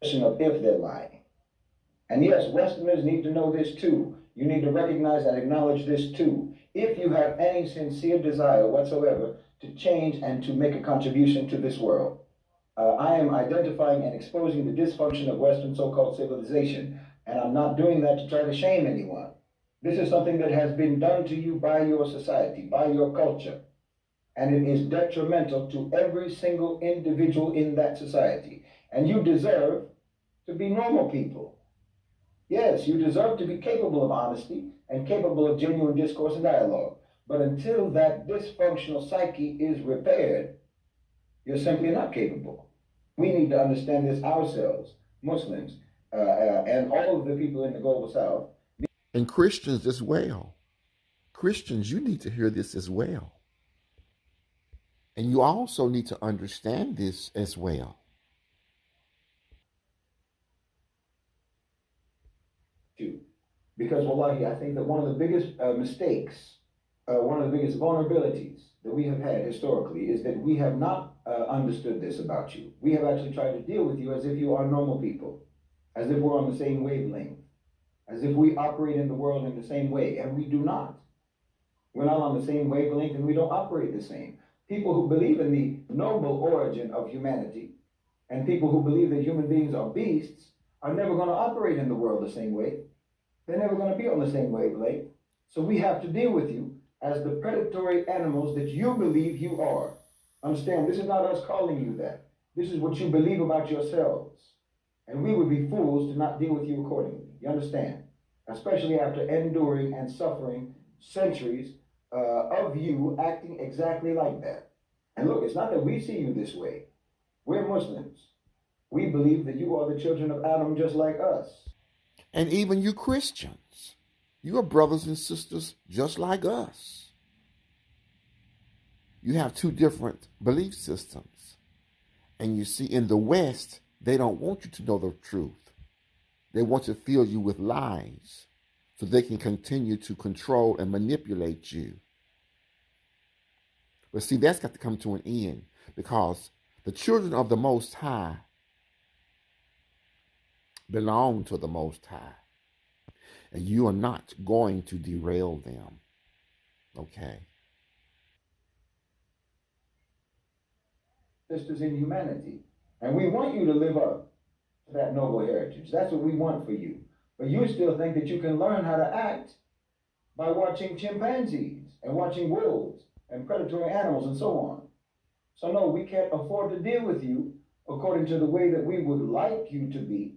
of if they're lying. And yes, Westerners need to know this too. You need to recognize and acknowledge this too. If you have any sincere desire whatsoever to change and to make a contribution to this world, I am identifying and exposing the dysfunction of Western so-called civilization, and I'm not doing that to try to shame anyone. This is something that has been done to you by your society, by your culture, and it is detrimental to every single individual in that society. And you deserve to be normal people. Yes, you deserve to be capable of honesty and capable of genuine discourse and dialogue. But until that dysfunctional psyche is repaired, you're simply not capable. We need to understand this ourselves, Muslims, and all of the people in the global South. And Christians as well. Christians, you need to hear this as well. And you also need to understand this as well. Because, wallahi, I think that one of the biggest mistakes, one of the biggest vulnerabilities that we have had historically is that we have not understood this about you. We have actually tried to deal with you as if you are normal people, as if we're on the same wavelength, as if we operate in the world in the same way, and we do not. We're not on the same wavelength, and we don't operate the same. People who believe in the noble origin of humanity and people who believe that human beings are beasts are never going to operate in the world the same way. They're never going to be on the same wavelength. So we have to deal with you as the predatory animals that you believe you are. Understand, this is not us calling you that. This is what you believe about yourselves. And we would be fools to not deal with you accordingly. You understand? Especially after enduring and suffering centuries of you acting exactly like that. And look, it's not that we see you this way. We're Muslims. We believe that you are the children of Adam just like us. And even you Christians, you are brothers and sisters just like us. You have two different belief systems. And you see, in the West, they don't want you to know the truth. They want to fill you with lies so they can continue to control and manipulate you. But see, that's got to come to an end, because the children of the Most High belong to the Most High. And you are not going to derail them. Okay? Sisters in humanity. And we want you to live up to that noble heritage. That's what we want for you. But you still think that you can learn how to act by watching chimpanzees and watching wolves and predatory animals and so on. So no, we can't afford to deal with you according to the way that we would like you to be.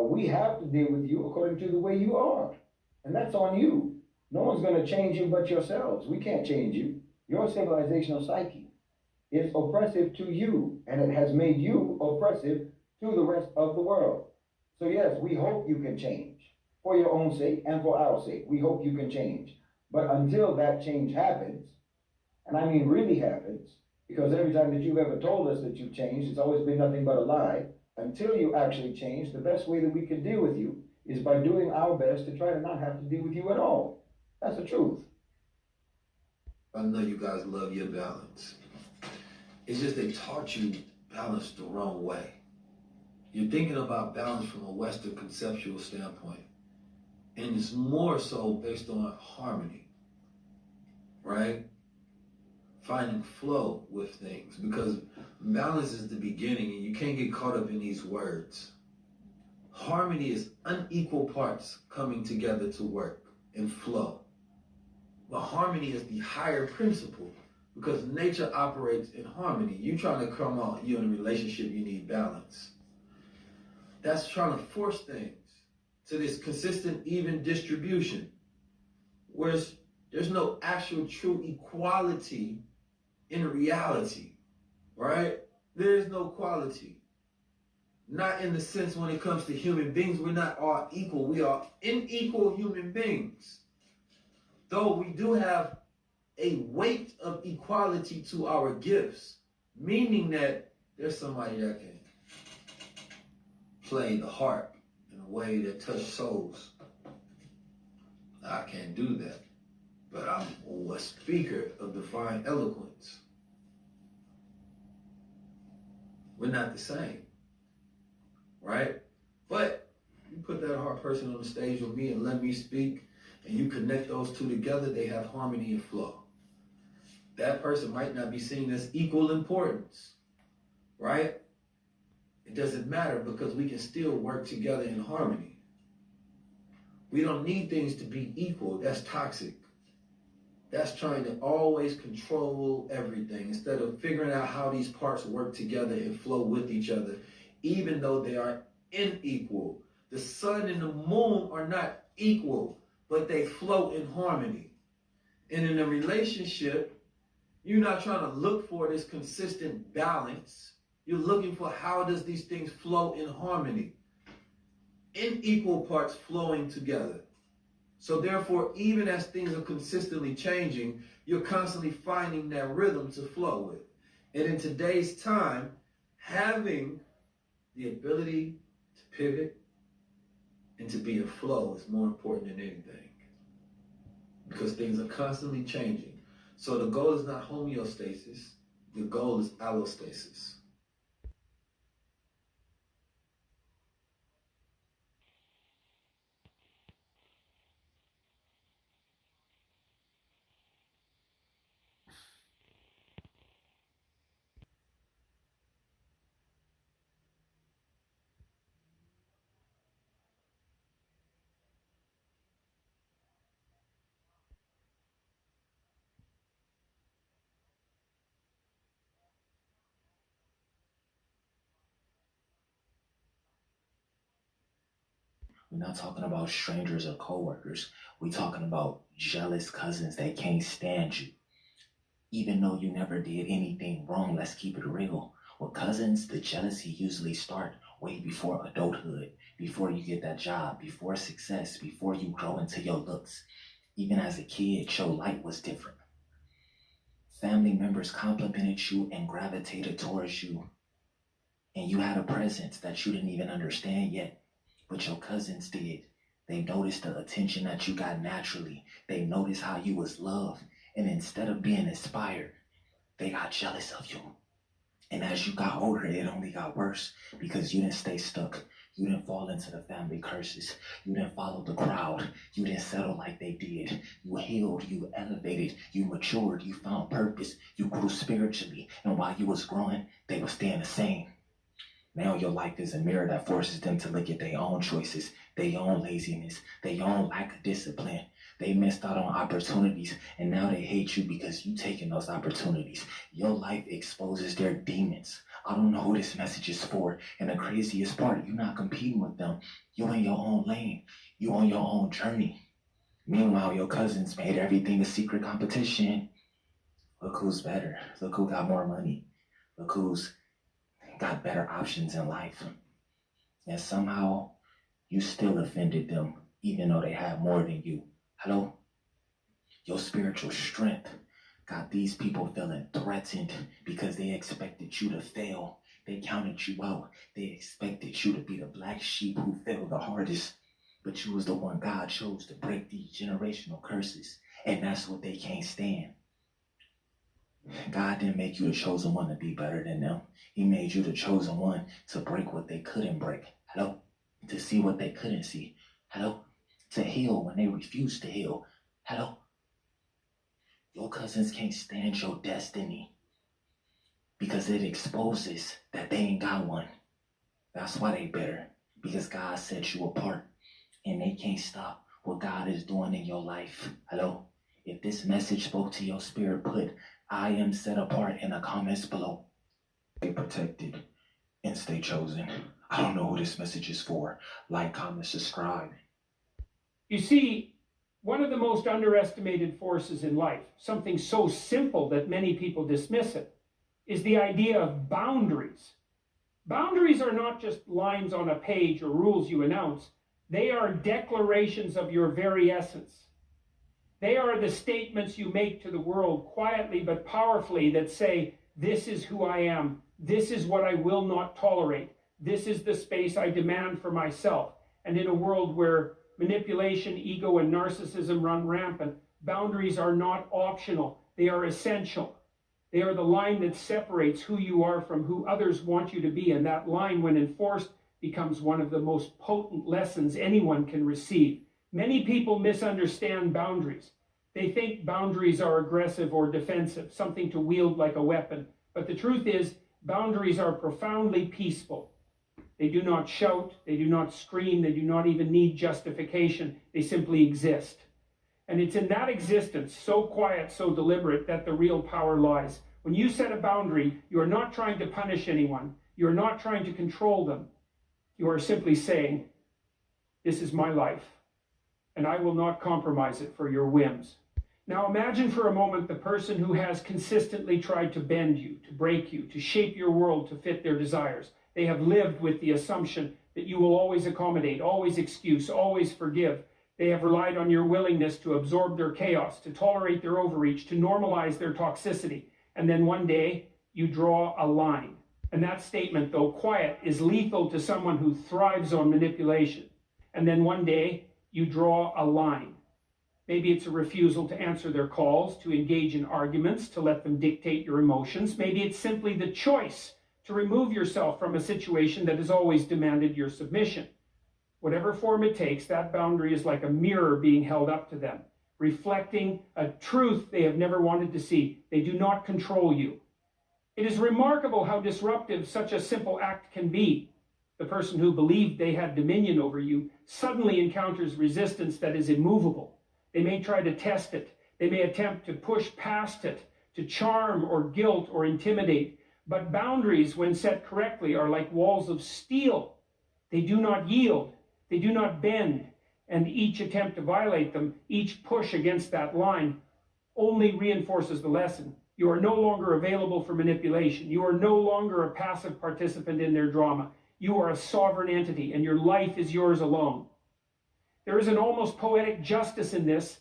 We have to deal with you according to the way you are. And that's on you. No one's going to change you but yourselves. We can't change you. Your civilizational psyche is oppressive to you, and it has made you oppressive to the rest of the world. So yes, we hope you can change for your own sake and for our sake. We hope you can change. But until that change happens, and I mean really happens, because every time that you've ever told us that you've changed, it's always been nothing but a lie. Until you actually change, the best way that we can deal with you is by doing our best to try to not have to deal with you at all. That's the truth. I know you guys love your balance. It's just they taught you balance the wrong way. You're thinking about balance from a Western conceptual standpoint. And it's more so based on harmony, right? Finding flow with things, because balance is the beginning and you can't get caught up in these words. Harmony is unequal parts coming together to work and flow. But harmony is the higher principle, because nature operates in harmony. You trying to come out, you're in a relationship, you need balance. That's trying to force things to this consistent, even distribution, whereas there's no actual true equality in reality, right? There is no quality. Not in the sense when it comes to human beings, we're not all equal. We are unequal human beings. Though we do have a weight of equality to our gifts, meaning that there's somebody that can play the harp in a way that touches souls. I can't do that, but I'm a speaker of divine eloquence. We're not the same. right? But you put that hard person on the stage with me and let me speak, and you connect those two together, they have harmony and flow. That person might not be seen as equal importance, right? It doesn't matter because we can still work together in harmony. We don't need things to be equal. That's toxic. That's trying to always control everything instead of figuring out how these parts work together and flow with each other, even though they are unequal. The sun and the moon are not equal, but they flow in harmony. And in a relationship, you're not trying to look for this consistent balance. You're looking for how does these things flow in harmony. In equal parts flowing together. So therefore, even as things are consistently changing, you're constantly finding that rhythm to flow with. And in today's time, having the ability to pivot and to be in flow is more important than anything. Because things are constantly changing. So the goal is not homeostasis, the goal is allostasis. We're not talking about strangers or coworkers. We're talking about jealous cousins that can't stand you. Even though you never did anything wrong, let's keep it real. With cousins, the jealousy usually start way before adulthood, before you get that job, before success, before you grow into your looks. Even as a kid, your light was different. Family members complimented you and gravitated towards you, and you had a presence that you didn't even understand yet. But your cousins did. They noticed the attention that you got naturally. They noticed how you was loved. And instead of being inspired, they got jealous of you. And as you got older, it only got worse because you didn't stay stuck. You didn't fall into the family curses. You didn't follow the crowd. You didn't settle like they did. You healed, you elevated, you matured, you found purpose. You grew spiritually. And while you was growing, they were staying the same. Now your life is a mirror that forces them to look at their own choices, their own laziness, their own lack of discipline. They missed out on opportunities, and now they hate you because you taking those opportunities. Your life exposes their demons. I don't know who this message is for, and the craziest part, you're not competing with them. You're in your own lane. You're on your own journey. Meanwhile, your cousins made everything a secret competition. Look who's better. Look who got more money. Look who's got better options in life. And somehow you still offended them, even though they had more than you. Hello? Your spiritual strength got these people feeling threatened because they expected you to fail. They counted you out. They expected you to be the black sheep who failed the hardest. But you was the one God chose to break these generational curses. And that's what they can't stand. God didn't make you the chosen one to be better than them. He made you the chosen one to break what they couldn't break. Hello? To see what they couldn't see. Hello? To heal when they refused to heal. Hello? Your cousins can't stand your destiny because it exposes that they ain't got one. That's why they bitter, because God set you apart and they can't stop what God is doing in your life. Hello? If this message spoke to your spirit, put I am set apart in the comments below. Stay protected and stay chosen. I don't know who this message is for. Like, comment, subscribe. You see, one of the most underestimated forces in life, something so simple that many people dismiss it, is the idea of boundaries. Boundaries are not just lines on a page or rules you announce. They are declarations of your very essence. They are the statements you make to the world quietly but powerfully that say, this is who I am. This is what I will not tolerate. This is the space I demand for myself. And in a world where manipulation, ego, and narcissism run rampant, boundaries are not optional. They are essential. They are the line that separates who you are from who others want you to be. And that line, when enforced, becomes one of the most potent lessons anyone can receive. Many people misunderstand boundaries. They think boundaries are aggressive or defensive, something to wield like a weapon. But the truth is, boundaries are profoundly peaceful. They do not shout, they do not scream, they do not even need justification. They simply exist. And it's in that existence, so quiet, so deliberate, that the real power lies. When you set a boundary, you are not trying to punish anyone. You are not trying to control them. You are simply saying, this is my life, and I will not compromise it for your whims. Now imagine for a moment the person who has consistently tried to bend you, to break you, to shape your world to fit their desires. They have lived with the assumption that you will always accommodate, always excuse, always forgive. They have relied on your willingness to absorb their chaos, to tolerate their overreach, to normalize their toxicity. And then one day, you draw a line. And that statement, though quiet, is lethal to someone who thrives on manipulation. And then one day, you draw a line. Maybe it's a refusal to answer their calls, to engage in arguments, to let them dictate your emotions. Maybe it's simply the choice to remove yourself from a situation that has always demanded your submission. Whatever form it takes, that boundary is like a mirror being held up to them, reflecting a truth they have never wanted to see. They do not control you. It is remarkable how disruptive such a simple act can be. The person who believed they had dominion over you suddenly encounters resistance that is immovable. They may try to test it. They may attempt to push past it, to charm or guilt or intimidate. But boundaries, when set correctly, are like walls of steel. They do not yield. They do not bend. And each attempt to violate them, each push against that line, only reinforces the lesson. You are no longer available for manipulation. You are no longer a passive participant in their drama. You are a sovereign entity, and your life is yours alone. There is an almost poetic justice in this.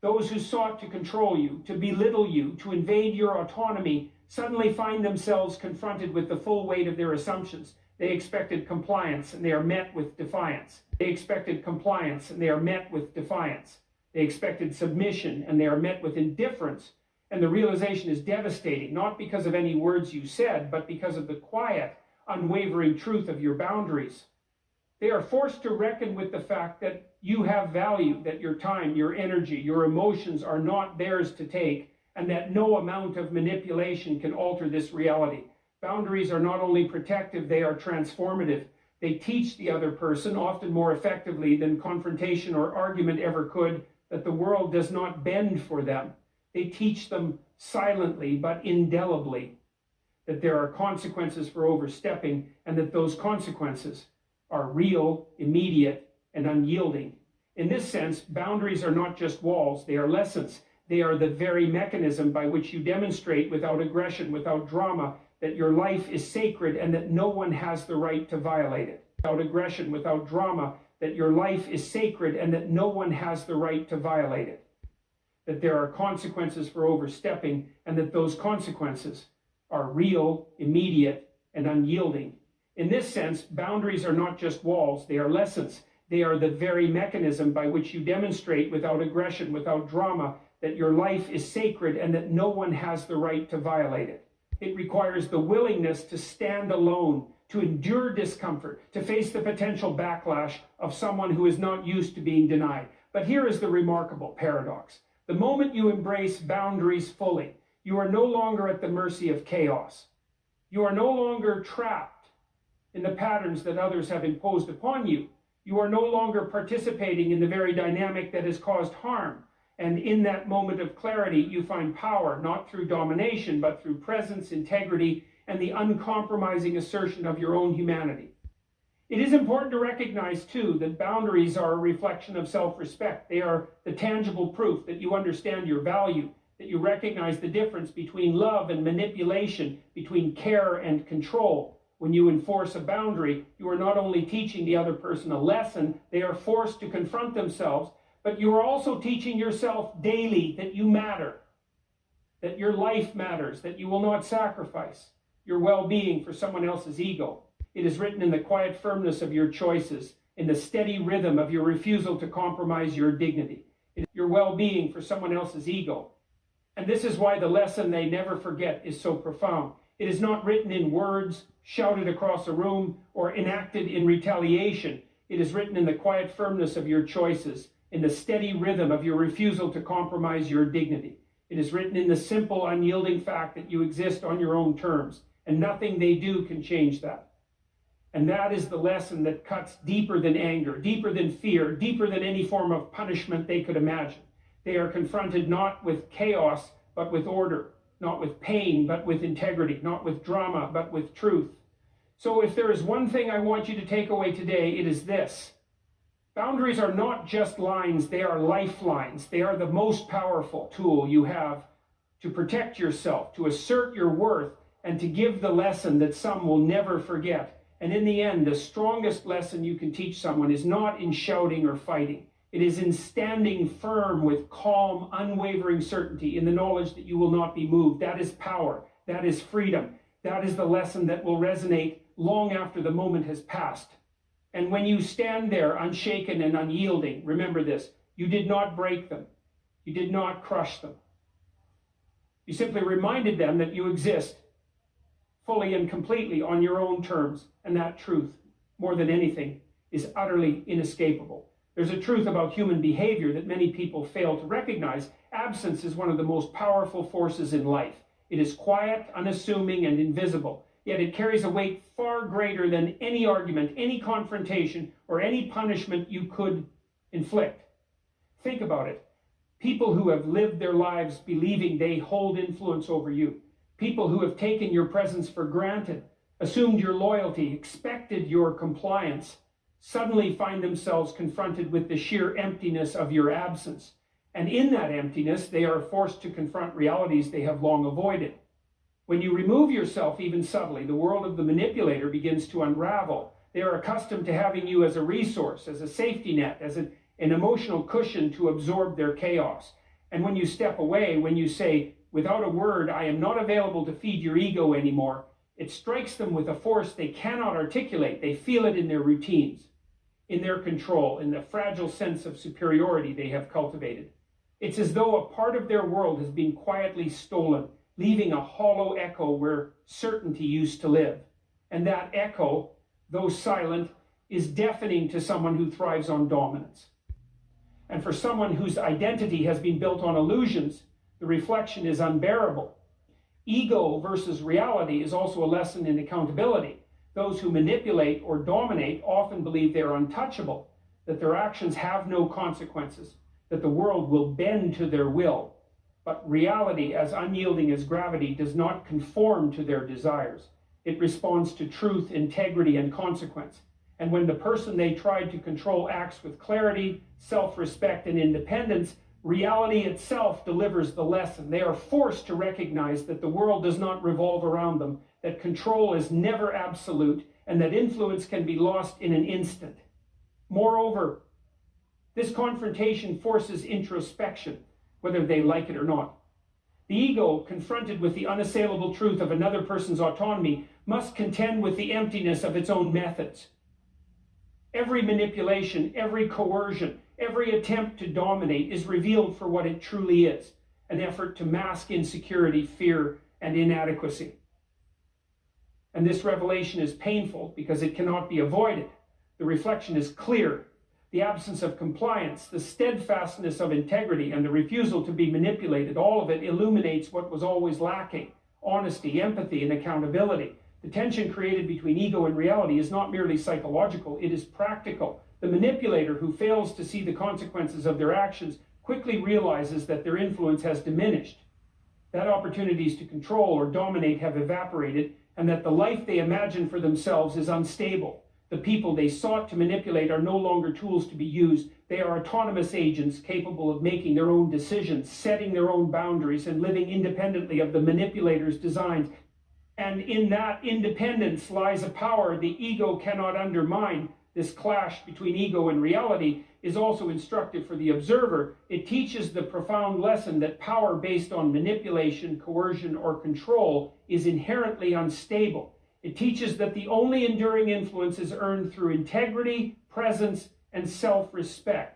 Those who sought to control you, to belittle you, to invade your autonomy, suddenly find themselves confronted with the full weight of their assumptions. They expected compliance, and they are met with defiance. They expected compliance, and they are met with defiance. They expected submission, and they are met with indifference. And the realization is devastating, not because of any words you said, but because of the quiet, unwavering truth of your boundaries. They are forced to reckon with the fact that you have value, that your time, your energy, your emotions are not theirs to take, and that no amount of manipulation can alter this reality. Boundaries are not only protective, they are transformative. They teach the other person, often more effectively than confrontation or argument ever could, that the world does not bend for them. They teach them silently but indelibly that there are consequences for overstepping, and that those consequences are real, immediate, and unyielding. In this sense, boundaries are not just walls, they are lessons. They are the very mechanism by which you demonstrate without aggression, without drama, that your life is sacred and that no one has the right to violate it. Without aggression, without drama, that your life is sacred and that no one has the right to violate it. That there are consequences for overstepping, and that those consequences are real, immediate, and unyielding. In this sense, boundaries are not just walls, they are lessons. They are the very mechanism by which you demonstrate without aggression, without drama, that your life is sacred and that no one has the right to violate it. It requires the willingness to stand alone, to endure discomfort, to face the potential backlash of someone who is not used to being denied. But here is the remarkable paradox. The moment you embrace boundaries fully, you are no longer at the mercy of chaos. You are no longer trapped in the patterns that others have imposed upon you. You are no longer participating in the very dynamic that has caused harm. And in that moment of clarity, you find power, not through domination, but through presence, integrity, and the uncompromising assertion of your own humanity. It is important to recognize, too, that boundaries are a reflection of self-respect. They are the tangible proof that you understand your value, that you recognize the difference between love and manipulation, between care and control. When you enforce a boundary, you are not only teaching the other person a lesson, they are forced to confront themselves, but you are also teaching yourself daily that you matter, that your life matters, that you will not sacrifice your well-being for someone else's ego. It is written in the quiet firmness of your choices, in the steady rhythm of your refusal to compromise your dignity, your well-being for someone else's ego. And this is why the lesson they never forget is so profound. It is not written in words, shouted across a room, or enacted in retaliation. It is written in the quiet firmness of your choices, in the steady rhythm of your refusal to compromise your dignity. It is written in the simple, unyielding fact that you exist on your own terms, and nothing they do can change that. And that is the lesson that cuts deeper than anger, deeper than fear, deeper than any form of punishment they could imagine. They are confronted not with chaos, but with order, not with pain, but with integrity, not with drama, but with truth. So if there is one thing I want you to take away today, it is this. Boundaries are not just lines, they are lifelines. They are the most powerful tool you have to protect yourself, to assert your worth, and to give the lesson that some will never forget. And in the end, the strongest lesson you can teach someone is not in shouting or fighting. It is in standing firm with calm, unwavering certainty in the knowledge that you will not be moved. That is power. That is freedom. That is the lesson that will resonate long after the moment has passed. And when you stand there unshaken and unyielding, remember this, you did not break them. You did not crush them. You simply reminded them that you exist fully and completely on your own terms, and that truth, more than anything, is utterly inescapable. There's a truth about human behavior that many people fail to recognize. Absence is one of the most powerful forces in life. It is quiet, unassuming, and invisible, yet it carries a weight far greater than any argument, any confrontation, or any punishment you could inflict. Think about it. People who have lived their lives believing they hold influence over you, people who have taken your presence for granted, assumed your loyalty, expected your compliance, suddenly find themselves confronted with the sheer emptiness of your absence. And in that emptiness, they are forced to confront realities they have long avoided. When you remove yourself, even subtly, the world of the manipulator begins to unravel. They are accustomed to having you as a resource, as a safety net, as an emotional cushion to absorb their chaos. And when you step away, when you say, without a word, I am not available to feed your ego anymore, it strikes them with a force they cannot articulate. They feel it in their routines, in their control, in the fragile sense of superiority they have cultivated. It's as though a part of their world has been quietly stolen, leaving a hollow echo where certainty used to live. And that echo, though silent, is deafening to someone who thrives on dominance. And for someone whose identity has been built on illusions, the reflection is unbearable. Ego versus reality is also a lesson in accountability. Those who manipulate or dominate often believe they are untouchable, that their actions have no consequences, that the world will bend to their will. But reality, as unyielding as gravity, does not conform to their desires. It responds to truth, integrity, and consequence. And when the person they tried to control acts with clarity, self-respect, and independence, reality itself delivers the lesson. They are forced to recognize that the world does not revolve around them, that control is never absolute, and that influence can be lost in an instant. Moreover, this confrontation forces introspection, whether they like it or not. The ego, confronted with the unassailable truth of another person's autonomy, must contend with the emptiness of its own methods. Every manipulation, every coercion, every attempt to dominate is revealed for what it truly is, an effort to mask insecurity, fear, and inadequacy. And this revelation is painful because it cannot be avoided. The reflection is clear. The absence of compliance, the steadfastness of integrity, and the refusal to be manipulated, all of it illuminates what was always lacking: honesty, empathy, and accountability. The tension created between ego and reality is not merely psychological, it is practical. The manipulator who fails to see the consequences of their actions quickly realizes that their influence has diminished, that opportunities to control or dominate have evaporated, and that the life they imagine for themselves is unstable. The people they sought to manipulate are no longer tools to be used. They are autonomous agents capable of making their own decisions, setting their own boundaries, and living independently of the manipulator's designs. And in that independence lies a power the ego cannot undermine. This clash between ego and reality is also instructive for the observer. It teaches the profound lesson that power based on manipulation, coercion, or control is inherently unstable. It teaches that the only enduring influence is earned through integrity, presence, and self-respect.